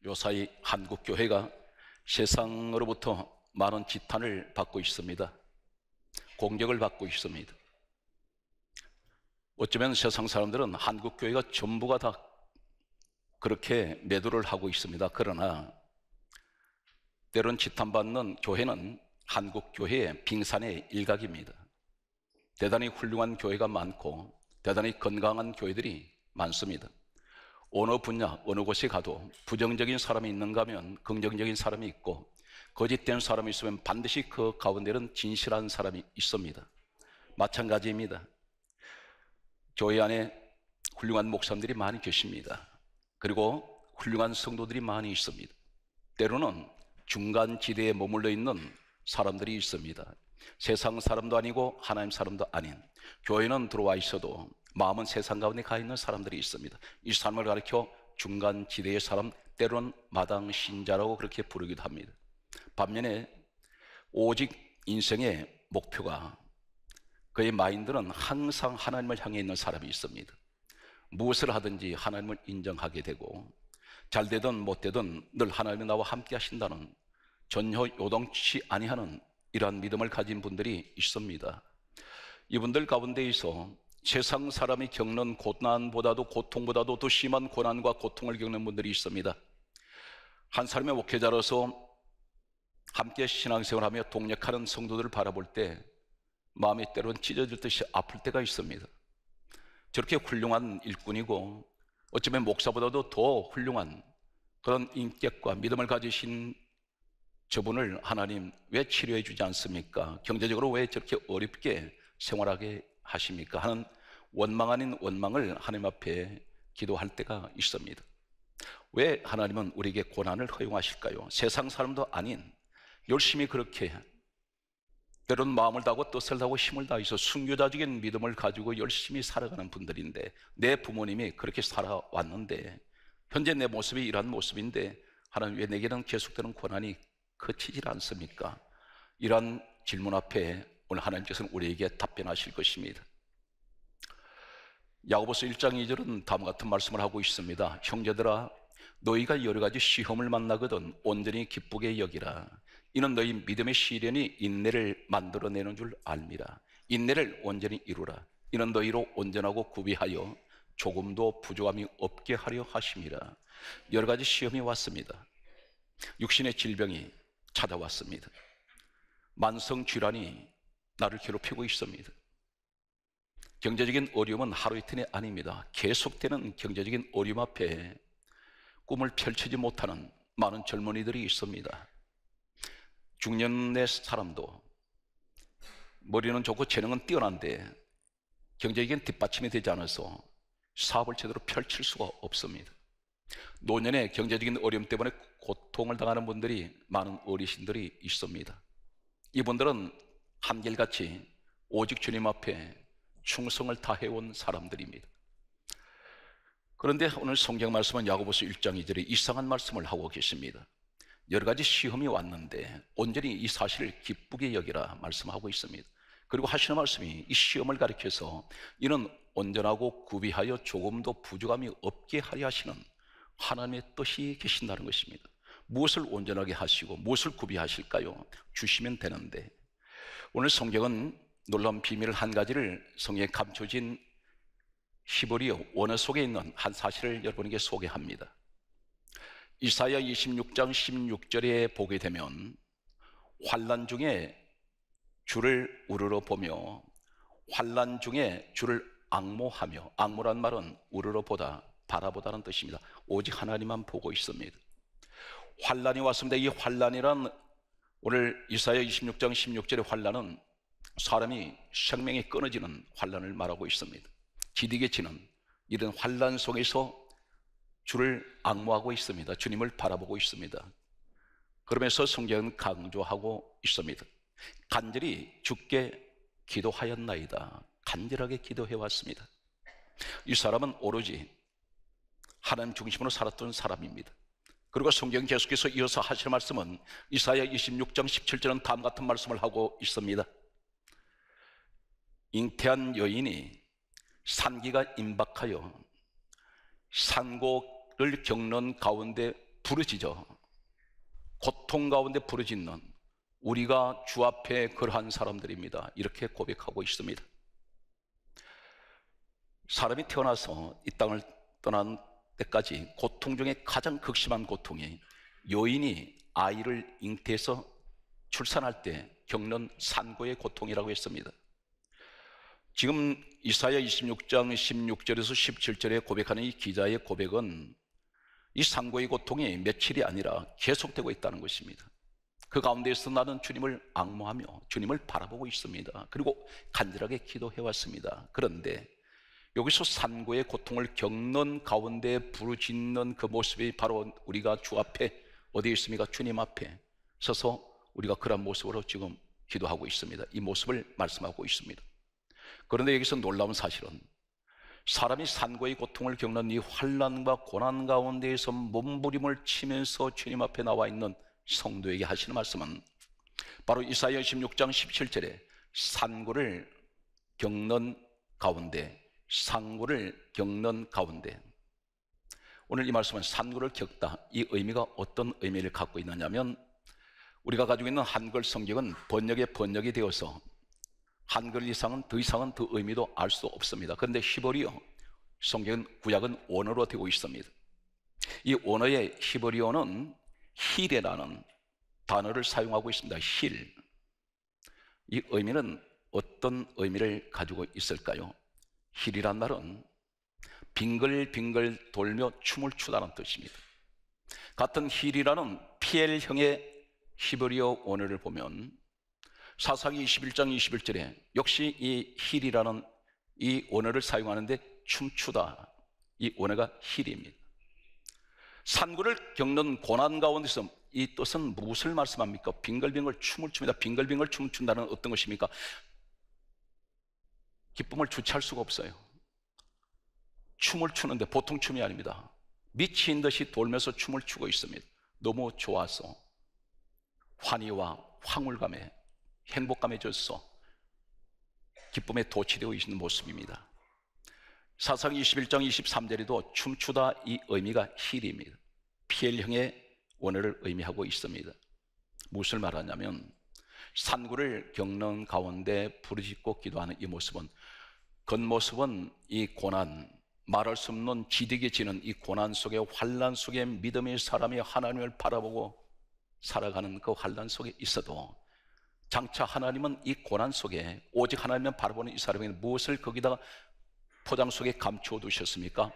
요사이 한국 교회가 세상으로부터 많은 지탄을 받고 있습니다. 공격을 받고 있습니다. 어쩌면 세상 사람들은 한국 교회가 전부가 다 그렇게 매도를 하고 있습니다. 그러나 때론 지탄받는 교회는 한국 교회의 빙산의 일각입니다. 대단히 훌륭한 교회가 많고 대단히 건강한 교회들이 많습니다. 어느 분야, 어느 곳에 가도 부정적인 사람이 있는가 하면 긍정적인 사람이 있고 거짓된 사람이 있으면 반드시 그 가운데는 진실한 사람이 있습니다. 마찬가지입니다. 교회 안에 훌륭한 목사님들이 많이 계십니다. 그리고 훌륭한 성도들이 많이 있습니다. 때로는 중간 지대에 머물러 있는 사람들이 있습니다. 세상 사람도 아니고 하나님 사람도 아닌, 교회는 들어와 있어도 마음은 세상 가운데 가 있는 사람들이 있습니다. 이 사람을 가리켜 중간 지대의 사람, 때로는 마당 신자라고 그렇게 부르기도 합니다. 반면에 오직 인생의 목표가, 그의 마인드는 항상 하나님을 향해 있는 사람이 있습니다. 무엇을 하든지 하나님을 인정하게 되고 잘 되든 못 되든 늘 하나님이 나와 함께 하신다는, 전혀 요동치 아니하는 이러한 믿음을 가진 분들이 있습니다. 이분들 가운데에서 세상 사람이 겪는 고난보다도, 고통보다도 더 심한 고난과 고통을 겪는 분들이 있습니다. 한 사람의 목회자로서 함께 신앙생활하며 동역하는 성도들을 바라볼 때 마음이 때로는 찢어질 듯이 아플 때가 있습니다. 저렇게 훌륭한 일꾼이고 어쩌면 목사보다도 더 훌륭한 그런 인격과 믿음을 가지신 저분을 하나님 왜 치료해 주지 않습니까? 경제적으로 왜 저렇게 어렵게 생활하게 하십니까? 하는 원망 아닌 원망을 하나님 앞에 기도할 때가 있습니다. 왜 하나님은 우리에게 고난을 허용하실까요? 세상 사람도 아닌 열심히 그렇게 때론 마음을 다하고 뜻을 다하고 힘을 다해서 순교자적인 믿음을 가지고 열심히 살아가는 분들인데, 내 부모님이 그렇게 살아왔는데 현재 내 모습이 이러한 모습인데 하나님 왜 내게는 계속되는 고난이 그치질 않습니까? 이러한 질문 앞에 오늘 하나님께서는 우리에게 답변하실 것입니다. 야고보서 1장 2절은 다음과 같은 말씀을 하고 있습니다. 형제들아, 너희가 여러 가지 시험을 만나거든 온전히 기쁘게 여기라. 이는 너희 믿음의 시련이 인내를 만들어내는 줄 알미라. 인내를 온전히 이루라. 이는 너희로 온전하고 구비하여 조금도 부족함이 없게 하려 하심이라. 여러 가지 시험이 왔습니다. 육신의 질병이 찾아왔습니다. 만성질환이 나를 괴롭히고 있습니다. 경제적인 어려움은 하루 이틀이 아닙니다. 계속되는 경제적인 어려움 앞에 꿈을 펼치지 못하는 많은 젊은이들이 있습니다. 중년의 사람도 머리는 좋고 재능은 뛰어난데 경제적인 뒷받침이 되지 않아서 사업을 제대로 펼칠 수가 없습니다. 노년의 경제적인 어려움 때문에 고통을 당하는 분들이, 많은 어르신들이 있습니다. 이분들은 한결같이 오직 주님 앞에 충성을 다해온 사람들입니다. 그런데 오늘 성경 말씀은 야고보서 1장 2절에 이상한 말씀을 하고 계십니다. 여러 가지 시험이 왔는데 온전히 이 사실을 기쁘게 여기라 말씀하고 있습니다. 그리고 하시는 말씀이 이 시험을 가리켜서 이는 온전하고 구비하여 조금도 부족함이 없게 하려 하시는 하나님의 뜻이 계신다는 것입니다. 무엇을 온전하게 하시고 무엇을 구비하실까요? 주시면 되는데, 오늘 성경은 놀라운 비밀 한 가지를 성경에 감춰진 히브리어 원어 속에 있는 한 사실을 여러분에게 소개합니다. 이사야 26장 16절에 보게 되면 환난 중에 주를 우러러 보며 환난 중에 주를 앙모하며, 앙모란 말은 우러러 보다, 바라보다는 뜻입니다. 오직 하나님만 보고 있습니다. 환난이 왔습니다. 이 환난이란, 오늘 이사야 26장 16절의 환난은 사람이 생명이 끊어지는 환난을 말하고 있습니다. 디디게 치는 이런 환난 속에서 주를 앙모하고 있습니다. 주님을 바라보고 있습니다. 그러면서 성경은 강조하고 있습니다. 간절히 주께 기도하였나이다. 간절하게 기도해왔습니다. 이 사람은 오로지 하나님 중심으로 살았던 사람입니다. 그리고 성경 계속해서 이어서 하실 말씀은 이사야 26장 17절은 다음 같은 말씀을 하고 있습니다. 잉태한 여인이 산기가 임박하여 산고를 겪는 가운데 부르짖어 고통 가운데 부르짖는 우리가 주 앞에 그러한 사람들입니다. 이렇게 고백하고 있습니다. 사람이 태어나서 이 땅을 떠난 때까지 고통 중에 가장 극심한 고통이 여인이 아이를 잉태해서 출산할 때 겪는 산고의 고통이라고 했습니다. 지금 이사야 26장 16절에서 17절에 고백하는 이 기자의 고백은 이 산고의 고통이 며칠이 아니라 계속되고 있다는 것입니다. 그 가운데에서 나는 주님을 앙모하며 주님을 바라보고 있습니다. 그리고 간절하게 기도해왔습니다. 그런데 여기서 산고의 고통을 겪는 가운데 부르짖는 그 모습이 바로 우리가 주 앞에 어디에 있습니까? 주님 앞에 서서 우리가 그런 모습으로 지금 기도하고 있습니다. 이 모습을 말씀하고 있습니다. 그런데 여기서 놀라운 사실은 사람이 산고의 고통을 겪는 이 환난과 고난 가운데에서 몸부림을 치면서 주님 앞에 나와 있는 성도에게 하시는 말씀은 바로 이사야 16장 17절에 산고를 겪는 가운데, 상고를 겪는 가운데, 오늘 이 말씀은 산고를 겪다, 이 의미가 어떤 의미를 갖고 있느냐면 우리가 가지고 있는 한글 성경은 번역이 되어서 한글 이상은 더 이상은 그 의미도 알 수 없습니다. 그런데 히브리어 성경은 구약은 원어로 되고 있습니다. 이 원어의 히브리어는 힐이라는 단어를 사용하고 있습니다. 힐. 이 의미는 어떤 의미를 가지고 있을까요? 힐이란 말은 빙글빙글 돌며 춤을 추다는 뜻입니다. 같은 힐이라는 PL형의 히브리어 원어를 보면 사사기 21장 21절에 역시 이 힐이라는 이 원어를 사용하는데 춤추다, 이 원어가 힐입니다. 산고를 겪는 고난 가운데서 이 뜻은 무엇을 말씀합니까? 빙글빙글 춤을 춥니다. 빙글빙글 춤을 춘다는 어떤 것입니까? 기쁨을 주체할 수가 없어요. 춤을 추는데 보통 춤이 아닙니다. 미친 듯이 돌면서 춤을 추고 있습니다. 너무 좋아서 환희와 황홀감에 행복감에 젖어 기쁨에 도취되어 있는 모습입니다. 사사기 21장 23절에도 춤추다, 이 의미가 힐입니다. PL형의 원어를 의미하고 있습니다. 무엇을 말하냐면 산고를 겪는 가운데 부르짖고 기도하는 이 모습은, 겉모습은 이 고난, 말할 수 없는 지득이 지는 이 고난 속에, 환난 속에 믿음의 사람이 하나님을 바라보고 살아가는 그 환난 속에 있어도 장차 하나님은 이 고난 속에 오직 하나님만 바라보는 이 사람에게 무엇을 거기다가 포장 속에 감추어 두셨습니까?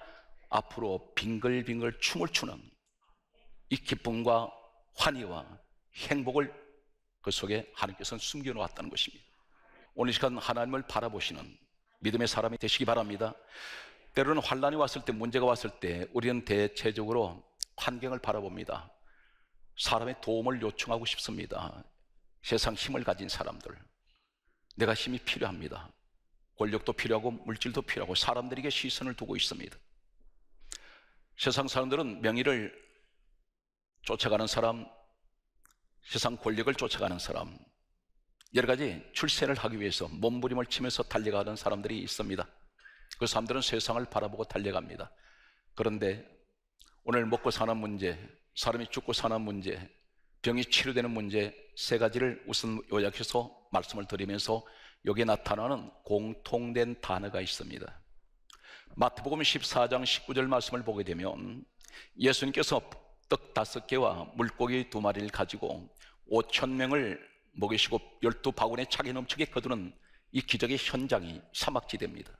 앞으로 빙글빙글 춤을 추는 이 기쁨과 환희와 행복을 그 속에 하나님께서는 숨겨놓았다는 것입니다. 오늘 이 시간 하나님을 바라보시는 믿음의 사람이 되시기 바랍니다. 때로는 환난이 왔을 때, 문제가 왔을 때 우리는 대체적으로 환경을 바라봅니다. 사람의 도움을 요청하고 싶습니다. 세상 힘을 가진 사람들, 내가 힘이 필요합니다. 권력도 필요하고 물질도 필요하고 사람들에게 시선을 두고 있습니다. 세상 사람들은 명예를 쫓아가는 사람, 세상 권력을 쫓아가는 사람, 여러 가지 출세를 하기 위해서 몸부림을 치면서 달려가는 사람들이 있습니다. 그 사람들은 세상을 바라보고 달려갑니다. 그런데 오늘 먹고 사는 문제, 사람이 죽고 사는 문제, 병이 치료되는 문제, 세 가지를 우선 요약해서 말씀을 드리면서 여기에 나타나는 공통된 단어가 있습니다. 마태복음 14장 19절 말씀을 보게 되면 예수님께서 떡 5개와 물고기 2마리를 가지고 5,000명을 먹이시고 12바구니에 차게 넘치게 거두는 이 기적의 현장이 사막지대입니다.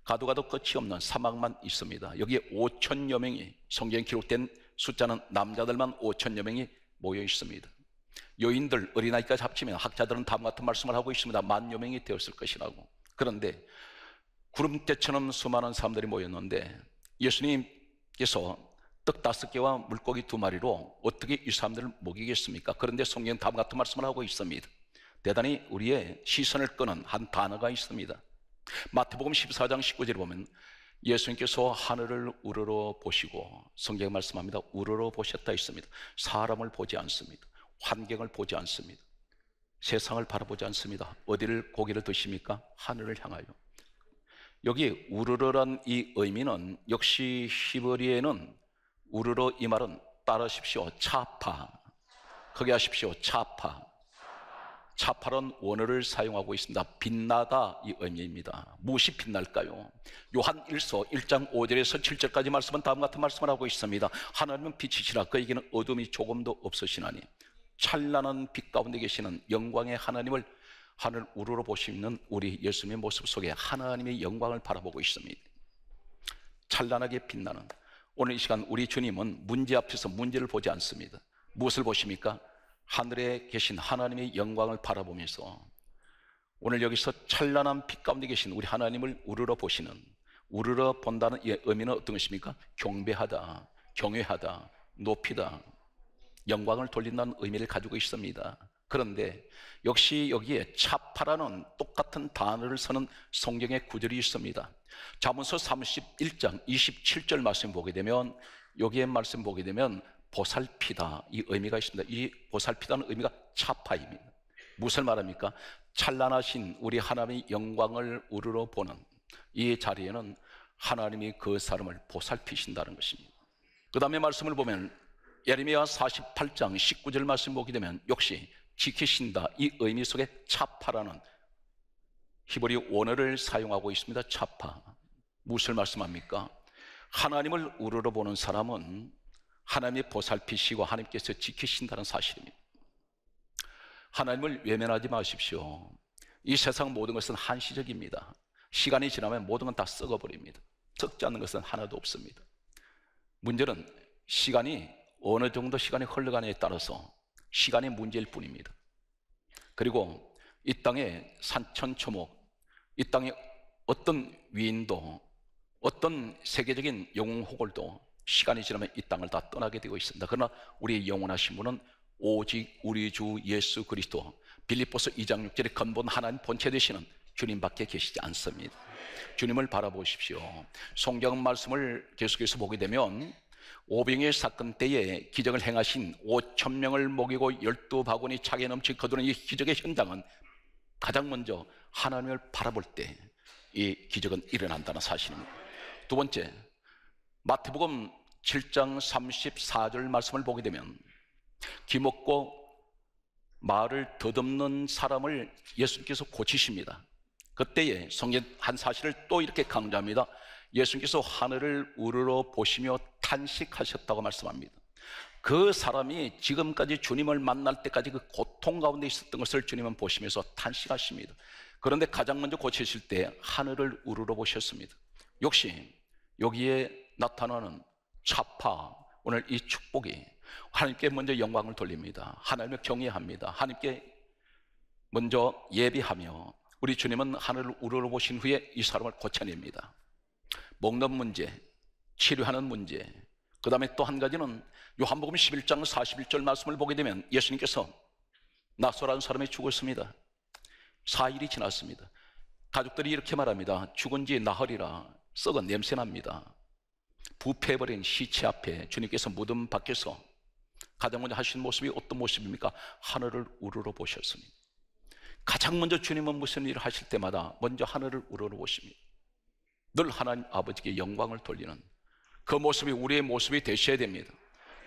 가도 끝이 없는 사막만 있습니다. 여기에 5,000여 명이, 성경에 기록된 숫자는 남자들만 5,000여 명이 모여 있습니다. 여인들, 어린아이까지 합치면 학자들은 다음과 같은 말씀을 하고 있습니다. 10,000여 명이 되었을 것이라고. 그런데 구름대처럼 수많은 사람들이 모였는데 예수님께서 떡 5개와 물고기 2마리로 어떻게 이 사람들을 먹이겠습니까? 그런데 성경 다음 같은 말씀을 하고 있습니다. 대단히 우리의 시선을 끄는 한 단어가 있습니다. 마태복음 14장 19절에 보면 예수님께서 하늘을 우러러 보시고, 성경에 말씀합니다. 우러러 보셨다 있습니다. 사람을 보지 않습니다. 환경을 보지 않습니다. 세상을 바라보지 않습니다. 어디를 고개를 드십니까? 하늘을 향하여. 여기 우르르란 이 의미는 역시 히브리어에는 우르르 이 말은 따르십시오. 차파. 거기 하십시오. 차파. 차파란 원어를 사용하고 있습니다. 빛나다 이 의미입니다. 무엇이 빛날까요? 요한 1서 1장 5절에서 7절까지 말씀은 다음 같은 말씀을 하고 있습니다. 하나님은 빛이시라 그에게는 어둠이 조금도 없으시나니 찬란한 빛 가운데 계시는 영광의 하나님을 하늘 우러러 보시는 우리 예수님의 모습 속에 하나님의 영광을 바라보고 있습니다. 찬란하게 빛나는 오늘 이 시간 우리 주님은 문제 앞에서 문제를 보지 않습니다. 무엇을 보십니까? 하늘에 계신 하나님의 영광을 바라보면서 오늘 여기서 찬란한 빛 가운데 계신 우리 하나님을 우러러 보시는, 우러러 본다는 이 의미는 어떤 것입니까? 경배하다, 경외하다, 높이다, 영광을 돌린다는 의미를 가지고 있습니다. 그런데 역시 여기에 차파라는 똑같은 단어를 쓰는 성경의 구절이 있습니다. 잠언서 31장 27절 말씀 보게 되면, 여기에 말씀 보게 되면 보살피다 이 의미가 있습니다. 이 보살피다는 의미가 차파입니다. 무엇을 말합니까? 찬란하신 우리 하나님의 영광을 우러러 보는 이 자리에는 하나님이 그 사람을 보살피신다는 것입니다. 그 다음에 말씀을 보면 예레미야 48장 19절 말씀 보게 되면 역시 지키신다 이 의미 속에 차파라는 히브리 원어를 사용하고 있습니다. 차파. 무엇을 말씀합니까? 하나님을 우러러 보는 사람은 하나님이 보살피시고 하나님께서 지키신다는 사실입니다. 하나님을 외면하지 마십시오. 이 세상 모든 것은 한시적입니다. 시간이 지나면 모든 건 다 썩어버립니다. 썩지 않는 것은 하나도 없습니다. 문제는 시간이 어느 정도 시간이 흘러가느냐에 따라서 시간이 문제일 뿐입니다. 그리고 이 땅의 산천초목, 이 땅의 어떤 위인도, 어떤 세계적인 영웅 호걸도 시간이 지나면 이 땅을 다 떠나게 되고 있습니다. 그러나 우리의 영원하신 분은 오직 우리 주 예수 그리스도, 빌립보서 2장 6절에 근본 하나님 본체 되시는 주님밖에 계시지 않습니다. 주님을 바라보십시오. 성경 말씀을 계속해서 보게 되면 오병이의 사건 때에 기적을 행하신 5,000명을 먹이고 12바구니 차게 넘치 거두는 이 기적의 현장은 가장 먼저 하나님을 바라볼 때 이 기적은 일어난다는 사실입니다. 두 번째, 마태복음 7장 34절 말씀을 보게 되면 기먹고 말을 더듬는 사람을 예수님께서 고치십니다. 그때에 성경 한 사실을 또 이렇게 강조합니다. 예수님께서 하늘을 우러러 보시며 탄식하셨다고 말씀합니다. 그 사람이 지금까지 주님을 만날 때까지 그 고통 가운데 있었던 것을 주님은 보시면서 탄식하십니다. 그런데 가장 먼저 고치실 때 하늘을 우러러 보셨습니다. 역시 여기에 나타나는 차파, 오늘 이 축복이 하나님께 먼저 영광을 돌립니다. 하나님을 경외합니다. 하나님께 먼저 예비하며 우리 주님은 하늘을 우러러 보신 후에 이 사람을 고쳐냅니다. 먹는 문제, 치료하는 문제, 그 다음에 또 한 가지는 요한복음 11장 41절 말씀을 보게 되면 예수님께서 나소라는 사람이 죽었습니다. 4일이 지났습니다. 가족들이 이렇게 말합니다. 죽은 지 나흘이라 썩은 냄새납니다. 부패해버린 시체 앞에 주님께서 무덤 밖에서 가장 먼저 하신 모습이 어떤 모습입니까? 하늘을 우러러 보셨습니다. 가장 먼저 주님은 무슨 일을 하실 때마다 먼저 하늘을 우러러 보십니다. 늘 하나님 아버지께 영광을 돌리는 그 모습이 우리의 모습이 되셔야 됩니다.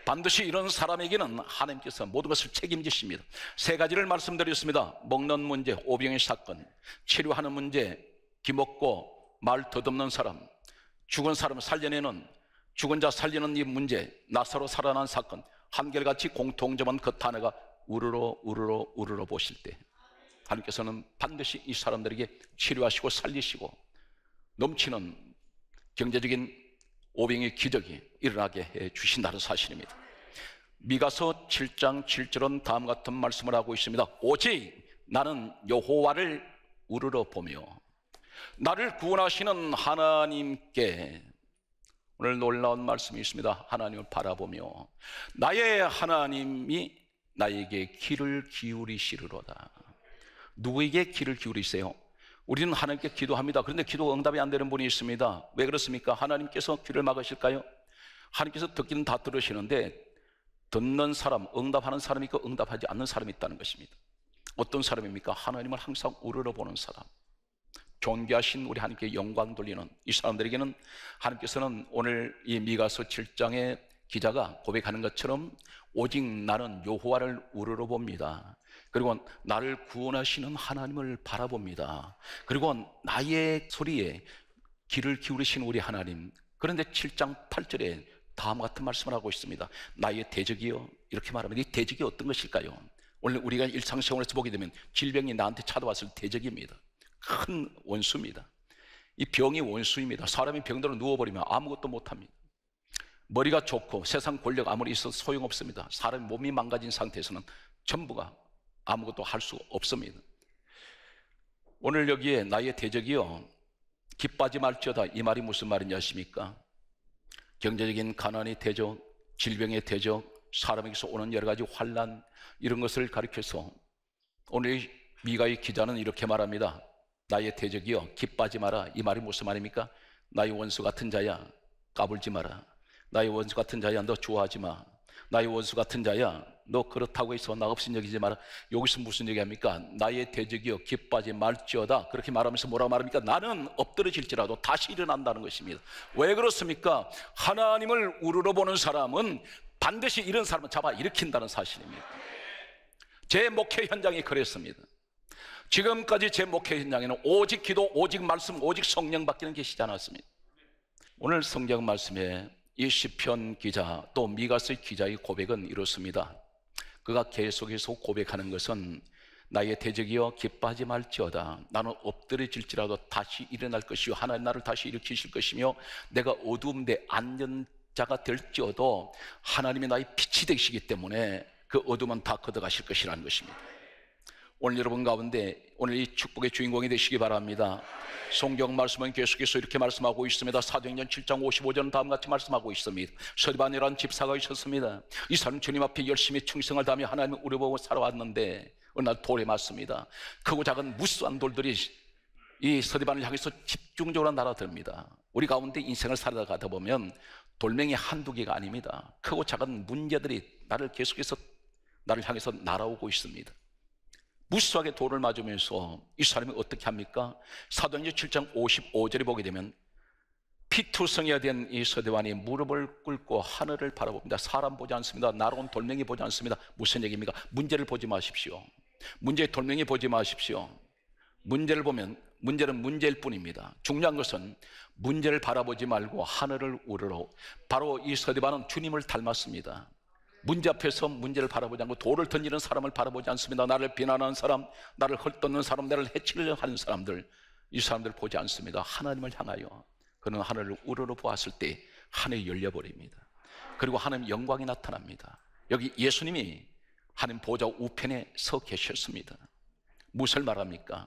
반드시 이런 사람에게는 하나님께서 모든 것을 책임지십니다. 세 가지를 말씀드렸습니다. 먹는 문제, 오병의 사건, 치료하는 문제, 기먹고 말 더듬는 사람, 죽은 사람 살려내는, 죽은 자 살리는 이 문제, 나사로 살아난 사건, 한결같이 공통점은 그 단어가 우러러 보실 때 하나님께서는 반드시 이 사람들에게 치료하시고 살리시고 넘치는 경제적인 오병의 기적이 일어나게 해 주신다는 사실입니다. 미가서 7장 7절은 다음 같은 말씀을 하고 있습니다. 오직 나는 여호와를 우러러 보며 나를 구원하시는 하나님께, 오늘 놀라운 말씀이 있습니다. 하나님을 바라보며 나의 하나님이 나에게 귀를 기울이시리로다. 누구에게 귀를 기울이세요? 우리는 하나님께 기도합니다. 그런데 기도가 응답이 안 되는 분이 있습니다. 왜 그렇습니까? 하나님께서 귀를 막으실까요? 하나님께서 듣기는 다 들으시는데 듣는 사람, 응답하는 사람이 있고 응답하지 않는 사람이 있다는 것입니다. 어떤 사람입니까? 하나님을 항상 우러러보는 사람, 존귀하신 우리 하나님께 영광 돌리는 이 사람들에게는 하나님께서는 오늘 이 미가서 7장의 기자가 고백하는 것처럼 오직 나는 여호와를 우러러봅니다. 그리고 나를 구원하시는 하나님을 바라봅니다. 그리고 나의 소리에 귀를 기울이신 우리 하나님. 그런데 7장 8절에 다음과 같은 말씀을 하고 있습니다. 나의 대적이요, 이렇게 말하면 이 대적이 어떤 것일까요? 오늘 우리가 일상생활에서 보게 되면 질병이 나한테 찾아왔을 때 대적입니다. 큰 원수입니다. 이 병이 원수입니다. 사람이 병들어 누워버리면 아무것도 못합니다. 머리가 좋고 세상 권력 아무리 있어도 소용없습니다. 사람의 몸이 망가진 상태에서는 전부가 아무것도 할 수 없습니다. 오늘 여기에 나의 대적이요 기뻐하지 말지어다, 이 말이 무슨 말인지 아십니까? 경제적인 가난의 대적, 질병의 대적, 사람에게서 오는 여러 가지 환난, 이런 것을 가리켜서 오늘 미가의 기자는 이렇게 말합니다. 나의 대적이여 기뻐하지 마라. 이 말이 무슨 말입니까? 나의 원수 같은 자야, 까불지 마라. 나의 원수 같은 자야, 너 좋아하지 마. 나의 원수 같은 자야, 너 그렇다고 해서 나 없인 여기지 마라. 여기서 무슨 얘기합니까? 나의 대적이여 기뻐하지 말지어다. 그렇게 말하면서 뭐라고 말합니까? 나는 엎드러질지라도 다시 일어난다는 것입니다. 왜 그렇습니까? 하나님을 우러러보는 사람은 반드시 이런 사람을 잡아 일으킨다는 사실입니다. 제 목회 현장이 그랬습니다. 지금까지 제 목회 현장에는 오직 기도, 오직 말씀, 오직 성령밖에는 계시지 않았습니다. 오늘 성경 말씀에 이 시편 기자 또 미가서 기자의 고백은 이렇습니다. 그가 계속해서 고백하는 것은 나의 대적이여 기뻐하지 말지어다. 나는 엎드려질지라도 다시 일어날 것이요 하나님 나를 다시 일으키실 것이며 내가 어두움에 앉은 자가 될지어도 하나님이 나의 빛이 되시기 때문에 그 어둠은 다 걷어가실 것이라는 것입니다. 오늘 여러분 가운데 오늘 이 축복의 주인공이 되시기 바랍니다. 성경 말씀은 계속해서 이렇게 말씀하고 있습니다. 사도행전 7장 55절 다음같이 말씀하고 있습니다. 서디반이라는 집사가 있었습니다. 이 사람은 주님 앞에 열심히 충성을 다하며 하나님을 우러보고 살아왔는데 어느 날 돌에 맞습니다. 크고 작은 무수한 돌들이 이 서디반을 향해서 집중적으로 날아듭니다. 우리 가운데 인생을 살아가다 보면 돌멩이 한두 개가 아닙니다. 크고 작은 문제들이 나를 향해서 날아오고 있습니다. 무수하게 돌을 맞으면서 이 사람이 어떻게 합니까? 사도행전 7장 55절에 보게 되면 피투성이가 된 이 서대반이 무릎을 꿇고 하늘을 바라봅니다. 사람 보지 않습니다. 날아온 돌멩이 보지 않습니다. 무슨 얘기입니까? 문제를 보지 마십시오. 문제의 돌멩이 보지 마십시오. 문제를 보면 문제는 문제일 뿐입니다. 중요한 것은 문제를 바라보지 말고 하늘을 우러러. 바로 이 서대반은 주님을 닮았습니다. 문제 앞에서 문제를 바라보지 않고 돌을 던지는 사람을 바라보지 않습니다. 나를 비난하는 사람, 나를 헐뜯는 사람, 나를 해치려고 하는 사람들, 이 사람들 보지 않습니다. 하나님을 향하여 그는 하늘을 우러러 보았을 때 하늘이 열려버립니다. 그리고 하나님 영광이 나타납니다. 여기 예수님이 하나님 보좌 우편에 서 계셨습니다. 무엇을 말합니까?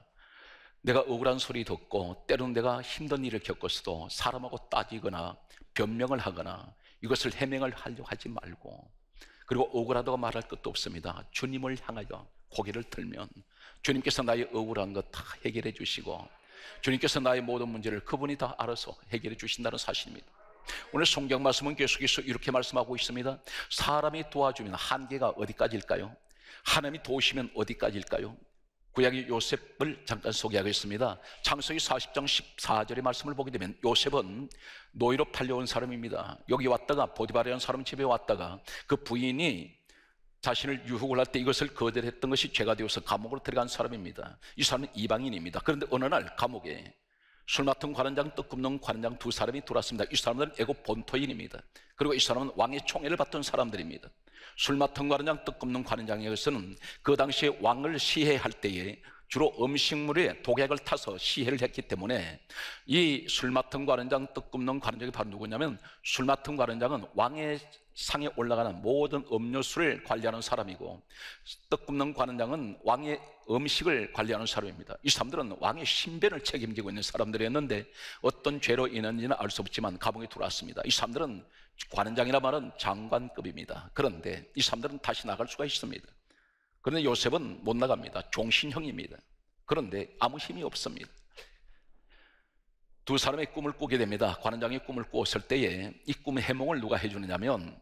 내가 억울한 소리 듣고 때로는 내가 힘든 일을 겪었어도 사람하고 따지거나 변명을 하거나 이것을 해명을 하려고 하지 말고, 그리고 억울하다고 말할 것도 없습니다. 주님을 향하여 고개를 들면 주님께서 나의 억울한 것 다 해결해 주시고 주님께서 나의 모든 문제를 그분이 다 알아서 해결해 주신다는 사실입니다. 오늘 성경 말씀은 계속해서 이렇게 말씀하고 있습니다. 사람이 도와주면 한계가 어디까지일까요? 하나님이 도우시면 어디까지일까요? 구약의 요셉을 잠깐 소개하겠습니다. 창세기 40장 14절의 말씀을 보게 되면 요셉은 노예로 팔려온 사람입니다. 여기 왔다가 보디발이라는 사람 집에 왔다가 그 부인이 자신을 유혹을 할 때 이것을 거절했던 것이 죄가 되어서 감옥으로 들어간 사람입니다. 이 사람은 이방인입니다. 그런데 어느 날 감옥에 술 맡은 관원장, 떡 굽는 관원장 두 사람이 들어왔습니다. 이 사람들은 애굽 본토인입니다. 그리고 이 사람은 왕의 총애를 받던 사람들입니다. 술 맡은 관원장, 떡 굽는 관원장에게서는 그 당시에 왕을 시해할 때에 주로 음식물에 독약을 타서 시해를 했기 때문에 이 술 맡은 관원장, 떡 굽는 관원장이 바로 누구냐면, 술 맡은 관원장은 왕의 상에 올라가는 모든 음료수를 관리하는 사람이고, 떡 굽는 관원장은 왕의 음식을 관리하는 사람입니다. 이 사람들은 왕의 신변을 책임지고 있는 사람들이었는데 어떤 죄로 인한지는 알 수 없지만 감옥에 들어왔습니다. 이 사람들은, 관원장이라 말은 장관급입니다. 그런데 이 사람들은 다시 나갈 수가 있습니다. 그런데 요셉은 못 나갑니다. 종신형입니다. 그런데 아무 힘이 없습니다. 두 사람의 꿈을 꾸게 됩니다. 관원장이 꿈을 꾸었을 때에 이 꿈의 해몽을 누가 해주느냐면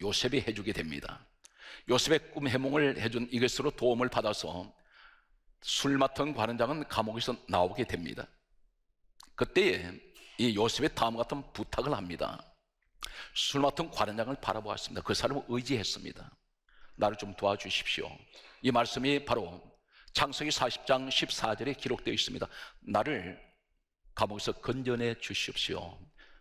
요셉이 해주게 됩니다. 요셉의 꿈 해몽을 해준 이것으로 도움을 받아서 술 맡은 관원장은 감옥에서 나오게 됩니다. 그때에 이 요셉의 다음 같은 부탁을 합니다. 술 맡은 관원장을 바라보았습니다. 그 사람을 의지했습니다. 나를 좀 도와주십시오. 이 말씀이 바로 창세기 40장 14절에 기록되어 있습니다. 나를 감옥에서 건져내 주십시오.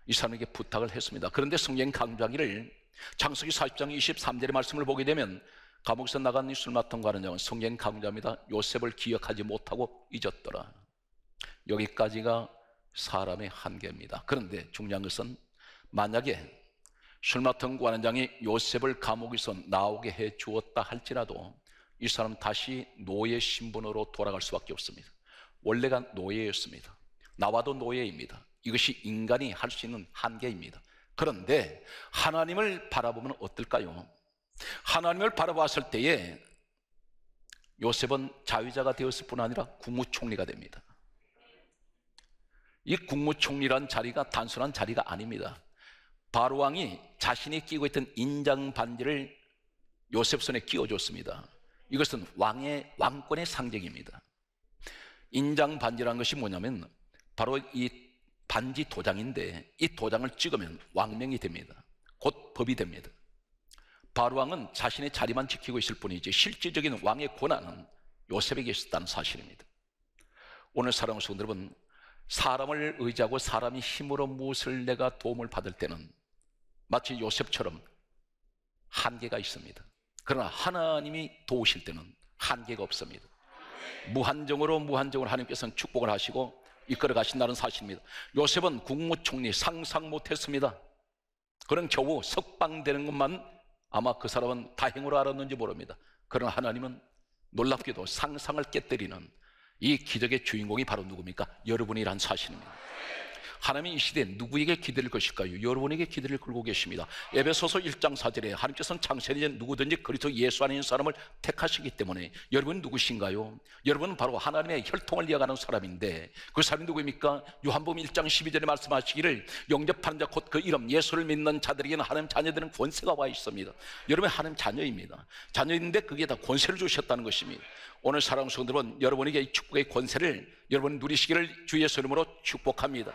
이 사람에게 부탁을 했습니다. 그런데 성경 강조하기를 창세기 40장 23절의 말씀을 보게 되면 감옥에서 나간 이 술 맡은 관원장은 성경 강조합니다. 요셉을 기억하지 못하고 잊었더라. 여기까지가 사람의 한계입니다. 그런데 중요한 것은 만약에 술 맡은 관원장이 요셉을 감옥에서 나오게 해 주었다 할지라도 이 사람은 다시 노예 신분으로 돌아갈 수밖에 없습니다. 원래가 노예였습니다. 나와도 노예입니다. 이것이 인간이 할 수 있는 한계입니다. 그런데 하나님을 바라보면 어떨까요? 하나님을 바라봤을 때에 요셉은 자위자가 되었을 뿐 아니라 국무총리가 됩니다. 이 국무총리란 자리가 단순한 자리가 아닙니다. 바로 왕이 자신이 끼고 있던 인장 반지를 요셉 손에 끼워줬습니다. 이것은 왕권의 상징입니다. 인장 반지라는 것이 뭐냐면 바로 이 반지 도장인데, 이 도장을 찍으면 왕명이 됩니다. 곧 법이 됩니다. 바로 왕은 자신의 자리만 지키고 있을 뿐이지 실질적인 왕의 권한은 요셉에게 있었다는 사실입니다. 오늘 사랑하는 성도 여러분, 사람을 의지하고 사람이 힘으로 무엇을 내가 도움을 받을 때는 마치 요셉처럼 한계가 있습니다. 그러나 하나님이 도우실 때는 한계가 없습니다. 무한정으로 하나님께서는 축복을 하시고 이끌어 가신다는 사실입니다. 요셉은 국무총리 상상 못했습니다. 그런 겨우 석방되는 것만 아마 그 사람은 다행으로 알았는지 모릅니다. 그러나 하나님은 놀랍게도 상상을 깨뜨리는 이 기적의 주인공이 바로 누굽니까? 여러분이란 사실입니다. 하나님이 이 시대에 누구에게 기대를 것일까요? 여러분에게 기대를 걸고 계십니다. 에베소서 1장 4절에 하나님께서는 창세기 전 누구든지 그리스도 예수 안에 있는 사람을 택하시기 때문에 여러분은 누구신가요? 여러분은 바로 하나님의 혈통을 이어가는 사람인데 그 사람이 누구입니까? 요한복음 1장 12절에 말씀하시기를 영접하는 자 곧 그 이름 예수를 믿는 자들에게는 하나님 자녀들은 권세가 와 있습니다. 여러분 하나님 자녀입니다. 자녀인데 그게 다 권세를 주셨다는 것입니다. 오늘 사랑하는 성도들은 여러분에게 이 축복의 권세를 여러분 누리시기를 주 예수 이름으로 축복합니다.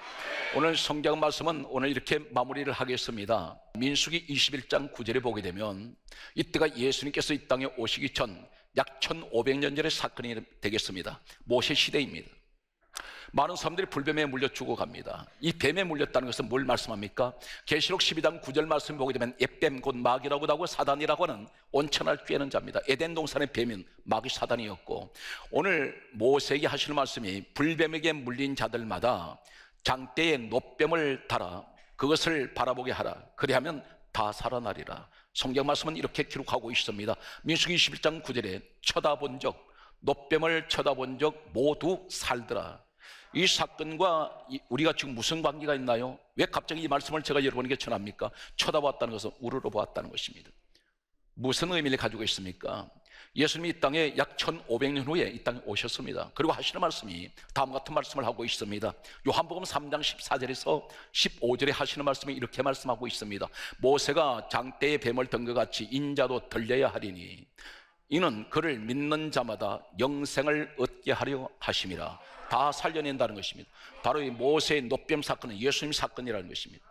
오늘 성경 말씀은 오늘 이렇게 마무리를 하겠습니다. 민수기 21장 9절에 보게 되면 이때가 예수님께서 이 땅에 오시기 전 약 1500년 전의 사건이 되겠습니다. 모세 시대입니다. 많은 사람들이 불뱀에 물려 죽어갑니다. 이 뱀에 물렸다는 것은 뭘 말씀합니까? 계시록 12장 9절 말씀 보게 되면 옅뱀 곧 마귀라고도 하고 사단이라고 하는 온천을 꿰는 자입니다. 에덴 동산의 뱀은 마귀 사단이었고, 오늘 모세에게 하시는 말씀이 불뱀에게 물린 자들마다 장대에 놋뱀을 달아 그것을 바라보게 하라. 그리하면 다 살아나리라. 성경 말씀은 이렇게 기록하고 있습니다. 민수기 21장 9절에 놋뱀을 쳐다본 적 모두 살더라. 이 사건과 우리가 지금 무슨 관계가 있나요? 왜 갑자기 이 말씀을 제가 여러분에게 전합니까? 쳐다보았다는 것은 우러러 보았다는 것입니다. 무슨 의미를 가지고 있습니까? 예수님이 이 땅에 약 1500년 후에 이 땅에 오셨습니다. 그리고 하시는 말씀이 다음 같은 말씀을 하고 있습니다. 요한복음 3장 14절에서 15절에 하시는 말씀이 이렇게 말씀하고 있습니다. 모세가 장대에 뱀을 든 것 같이 인자도 들려야 하리니 이는 그를 믿는 자마다 영생을 얻게 하려 하심이라. 다 살려낸다는 것입니다. 바로 이 모세의 놋뱀 사건은 예수님 사건이라는 것입니다.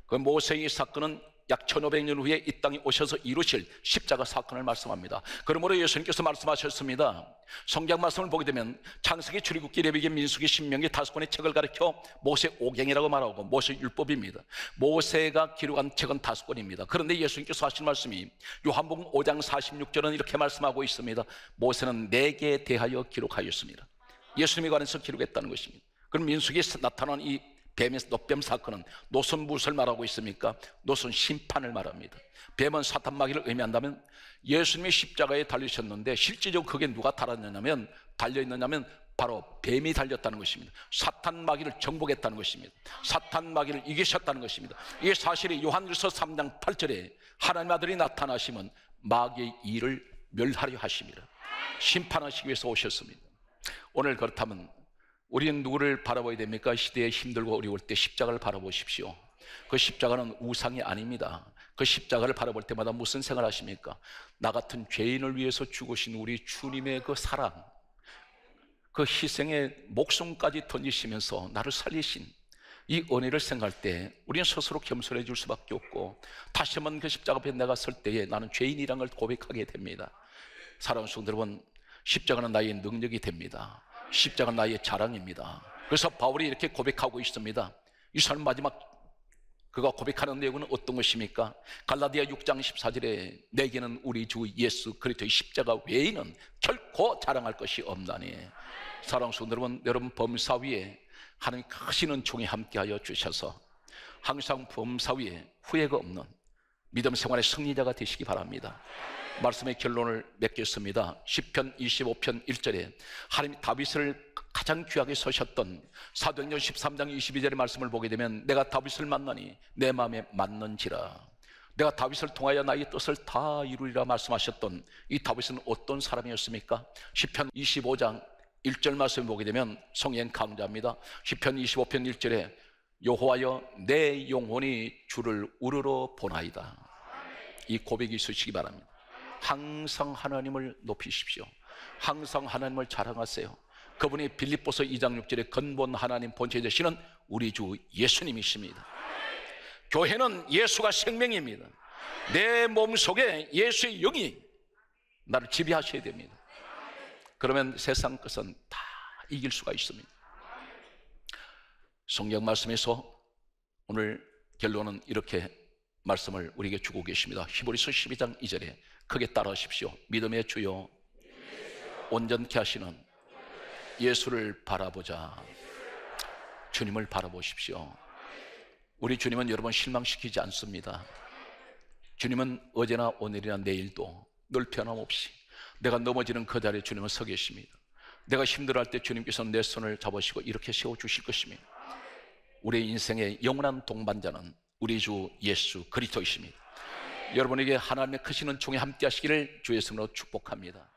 그 모세의 사건은 약 1500년 후에 이 땅에 오셔서 이루실 십자가 사건을 말씀합니다. 그러므로 예수님께서 말씀하셨습니다. 성경 말씀을 보게 되면 창세기, 출애굽기, 레위기, 민수기, 신명기 5권의 책을 가리켜 모세오경이라고 말하고 모세율법입니다. 모세가 기록한 책은 5권입니다. 그런데 예수님께서 하신 말씀이 요한복음 5장 46절은 이렇게 말씀하고 있습니다. 모세는 내게 대하여 기록하였습니다. 예수님에 관해서 기록했다는 것입니다. 그럼 민수기에 나타난 이 뱀의 노뱀 사건은 노선 무엇을 말하고 있습니까? 노선 심판을 말합니다. 뱀은 사탄 마귀를 의미한다면 예수님이 십자가에 달리셨는데 실제적으로 그게 누가 달려있느냐면 바로 뱀이 달렸다는 것입니다. 사탄 마귀를 정복했다는 것입니다. 사탄 마귀를 이기셨다는 것입니다. 이 사실이 요한일서 3장 8절에 하나님 아들이 나타나시면 마귀의 일을 멸하려 하십니다. 심판하시기 위해서 오셨습니다. 오늘 그렇다면 우리는 누구를 바라봐야 됩니까? 시대에 힘들고 어려울 때 십자가를 바라보십시오. 그 십자가는 우상이 아닙니다. 그 십자가를 바라볼 때마다 무슨 생각을 하십니까? 나 같은 죄인을 위해서 죽으신 우리 주님의 그 사랑, 그 희생의 목숨까지 던지시면서 나를 살리신 이 은혜를 생각할 때 우리는 스스로 겸손해질 수밖에 없고 다시 한번 그 십자가 앞에 내가 설 때에 나는 죄인이라는 걸 고백하게 됩니다. 사랑하는 성도 여러분, 십자가는 나의 능력이 됩니다. 십자가는 나의 자랑입니다. 그래서 바울이 이렇게 고백하고 있습니다. 이 사람 마지막 그가 고백하는 내용은 어떤 것입니까? 갈라디아 6장 14절에 내게는 우리 주 예수 그리스도의 십자가 외에는 결코 자랑할 것이 없나니. 사랑하는 성도 여러분 범사 위에 하나님 크신 은총이 함께하여 주셔서 항상 범사 위에 후회가 없는 믿음 생활의 승리자가 되시기 바랍니다. 말씀의 결론을 맺겠습니다. 시편 25편 1절에 하나님 다윗을 가장 귀하게 서셨던 사도행전 13장 22절의 말씀을 보게 되면 내가 다윗을 만나니 내 마음에 맞는지라. 내가 다윗을 통하여 나의 뜻을 다 이루리라 말씀하셨던 이 다윗은 어떤 사람이었습니까? 시편 25장 1절 말씀을 보게 되면 성경 강자입니다. 시편 25편 1절에 여호와여 내 영혼이 주를 우러러 보나이다. 이 고백이 있으시기 바랍니다. 항상 하나님을 높이십시오. 항상 하나님을 자랑하세요. 그분이 빌립보서 2장 6절에 근본 하나님 본체 되시는 우리 주 예수님이십니다. 교회는 예수가 생명입니다. 내 몸속에 예수의 영이 나를 지배하셔야 됩니다. 그러면 세상 것은 다 이길 수가 있습니다. 성경 말씀에서 오늘 결론은 이렇게 말씀을 우리에게 주고 계십니다. 히브리서 12장 2절에 크게 따라하십시오. 믿음의 주요 온전케 하시는 예수를 바라보자. 주님을 바라보십시오. 우리 주님은 여러분 실망시키지 않습니다. 주님은 어제나 오늘이나 내일도 늘 변함없이 내가 넘어지는 그 자리에 주님은 서 계십니다. 내가 힘들어할 때 주님께서는 내 손을 잡으시고 이렇게 세워주실 것입니다. 우리 인생의 영원한 동반자는 우리 주 예수 그리스도이십니다. 여러분에게 하나님의 크신 은총에 함께 하시기를 주의 이름으로 축복합니다.